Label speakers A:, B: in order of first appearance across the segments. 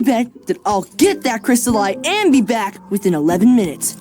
A: Bet that I'll get that crystal eye and be back within 11 minutes.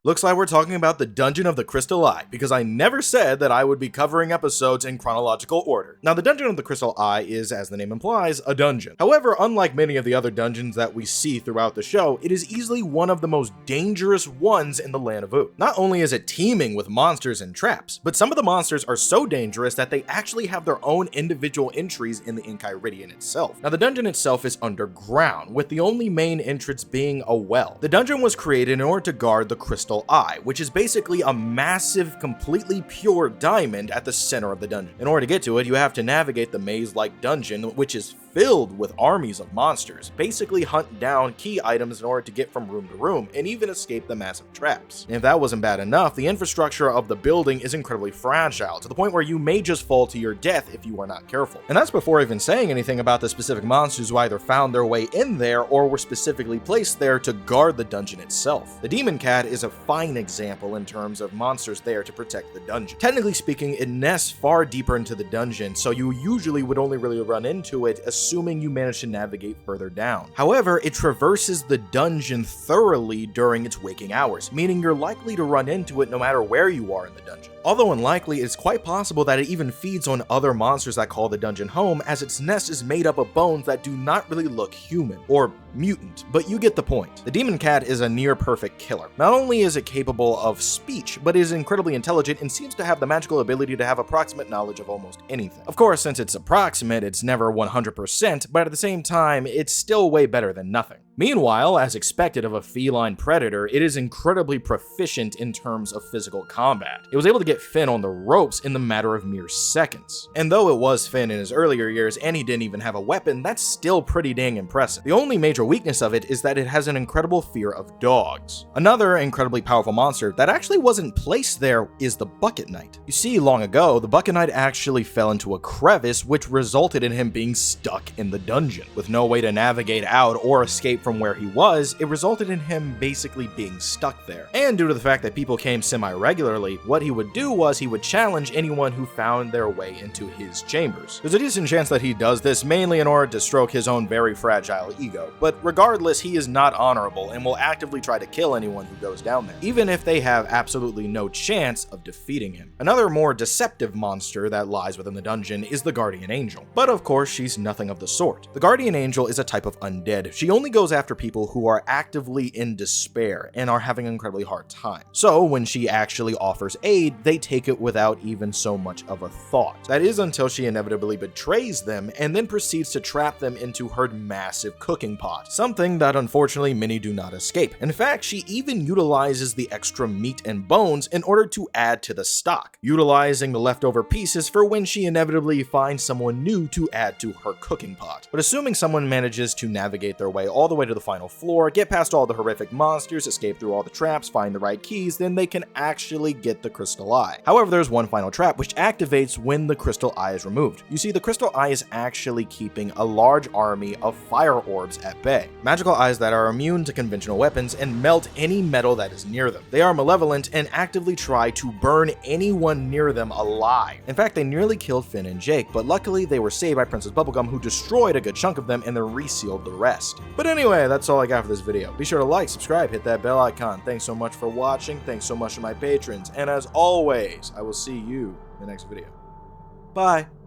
B: Looks like we're talking about the Dungeon of the Crystal Eye, because I never said that I would be covering episodes in chronological order. Now, the Dungeon of the Crystal Eye is, as the name implies, a dungeon. However, unlike many of the other dungeons that we see throughout the show, it is easily one of the most dangerous ones in the Land of Ood. Not only is it teeming with monsters and traps, but some of the monsters are so dangerous that they actually have their own individual entries in the Enchiridion itself. Now, the dungeon itself is underground, with the only main entrance being a well. The dungeon was created in order to guard the Crystal Eye, which is basically a massive, completely pure diamond at the center of the dungeon. In order to get to it, you have to navigate the maze-like dungeon, which is filled with armies of monsters, basically hunt down key items in order to get from room to room, and even escape the massive traps. And if that wasn't bad enough, the infrastructure of the building is incredibly fragile, to the point where you may just fall to your death if you are not careful. And that's before even saying anything about the specific monsters who either found their way in there or were specifically placed there to guard the dungeon itself. The Demon Cat is a fine example in terms of monsters there to protect the dungeon. Technically speaking, it nests far deeper into the dungeon, so you usually would only really run into it assuming you manage to navigate further down. However, it traverses the dungeon thoroughly during its waking hours, meaning you're likely to run into it no matter where you are in the dungeon. Although unlikely, it's quite possible that it even feeds on other monsters that call the dungeon home, as its nest is made up of bones that do not really look human, or mutant, but you get the point. The Demon Cat is a near-perfect killer. Not only is it capable of speech, but is incredibly intelligent and seems to have the magical ability to have approximate knowledge of almost anything. Of course, since it's approximate, it's never 100%, but at the same time, it's still way better than nothing. Meanwhile, as expected of a feline predator, it is incredibly proficient in terms of physical combat. It was able to get Finn on the ropes in the matter of mere seconds. And though it was Finn in his earlier years and he didn't even have a weapon, that's still pretty dang impressive. The only major weakness of it is that it has an incredible fear of dogs. Another incredibly powerful monster that actually wasn't placed there is the Bucket Knight. You see, long ago, the Bucket Knight actually fell into a crevice, which resulted in him being stuck in the dungeon. With no way to navigate out or escape from where he was, it resulted in him basically being stuck there. And due to the fact that people came semi-regularly, what he would do was he would challenge anyone who found their way into his chambers. There's a decent chance that he does this mainly in order to stroke his own very fragile ego, but regardless, he is not honorable and will actively try to kill anyone who goes down there, even if they have absolutely no chance of defeating him. Another more deceptive monster that lies within the dungeon is the Guardian Angel, but of course she's nothing of the sort. The Guardian Angel is a type of undead. She only goes after people who are actively in despair and are having an incredibly hard time. So when she actually offers aid, they take it without even so much of a thought. That is until she inevitably betrays them and then proceeds to trap them into her massive cooking pot, something that unfortunately many do not escape. In fact, she even utilizes the extra meat and bones in order to add to the stock, utilizing the leftover pieces for when she inevitably finds someone new to add to her cooking pot. But assuming someone manages to navigate their way all the way to the final floor, get past all the horrific monsters, escape through all the traps, find the right keys, then they can actually get the Crystal Eye. However, there's one final trap which activates when the Crystal Eye is removed. You see, the Crystal Eye is actually keeping a large army of fire orbs at bay. Magical eyes that are immune to conventional weapons and melt any metal that is near them. They are malevolent and actively try to burn anyone near them alive. In fact, they nearly killed Finn and Jake, but luckily they were saved by Princess Bubblegum, who destroyed a good chunk of them and then resealed the rest. But anyway, that's all I got for this video. Be sure to like, subscribe, hit that bell icon. Thanks so much for watching. Thanks so much to my patrons. And as always, I will see you in the next video. Bye.